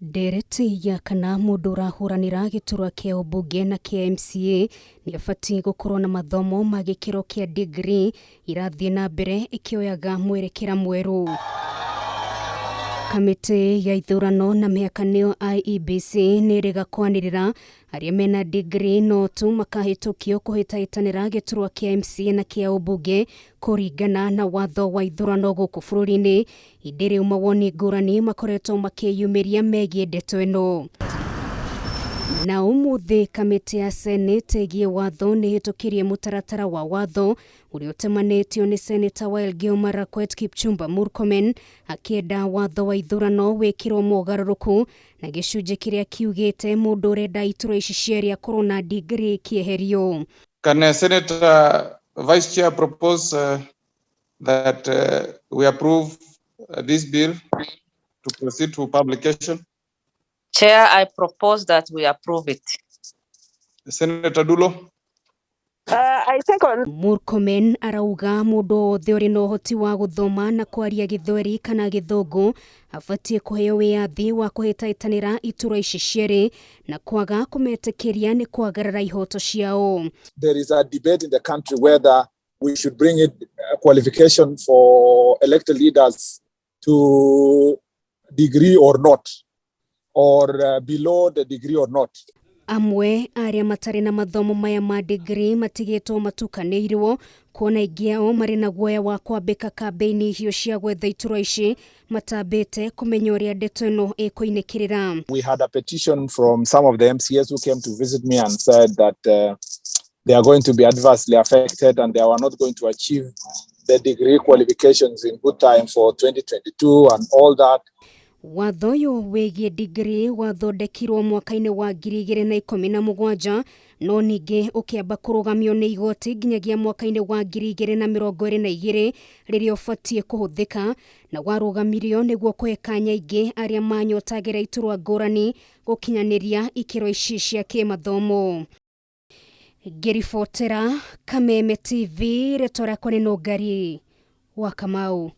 Ndereti ya kana mundu urahuranira giturwa kia mbunge na kia MCA ni abatii gukorwo na mathomo ma gikiro kia degree irathie na mbere ikioyaga mwerekera mweru. Kamiti ya ithurano na mihakanio IEBC niriga kwanirira aria mena degree no tu makahitukio kuhitaitanira giturwa kia MCA na kia mbunge kuringana na watho wa ithurano guku bururi-ini. Indiri mawoni ngurani makoretwo makiyumiria megie ndeto ino. Na umuthi kamiti ya Senate igie watho nihitukirie mutaratara wa watho uria utemanitio ni Senator wa Elgeyo Marakwet Kipchumba Murkomen akienda watho wa ithurano wikirwo mogaruruku na gichunji kiria kiugite mundu urenda iturwa ici cieri akorwo na degree kieherio. Can Senator Vice Chair propose that we approve this bill to proceed to publication? Chair, I propose that we approve it. Senator Dulo? I think on Murkomen arauga mundu wothe uri na uhoti wa guthoma na kwaria githweri kana githungu abatie kuheo wiathi wa kuhitaitanira iturwa ici cieri na kwaga kumetikiria ni kwagarara ihoto ciao. There is a debate in the country whether we should bring it a qualification for elected leaders to degree or not, or below the degree or not. Amwe aria matari na mathomo maya ma degree matigitwo matukanirwo kuona ingiao mari na guoya wa kwambika kambeini hio cia gwetha iturwa ici matambite kumenya uria ndeto ino ikuinikirira. We had a petition from some of the MCAs who came to visit me and said that they are going to be adversely affected and they are not going to achieve the degree qualifications in good time for 2022 and all that. Watho uyu wigie degree wathondekirwo mwaka-ini wa 2017 no ningi ukiamba kurugamio ni igoti nginyagia mwaka-ini wa 2022 riria ubatie kuhuthika na warugamirio niguo kuhe kanya ingi aria manyotagira iturwa ngurani gukinyaniria ikiro ici cia kimathomo. Ngiribotera Kameme TV, rĩtwa rĩakwa nĩ Nũngari wa Kamau.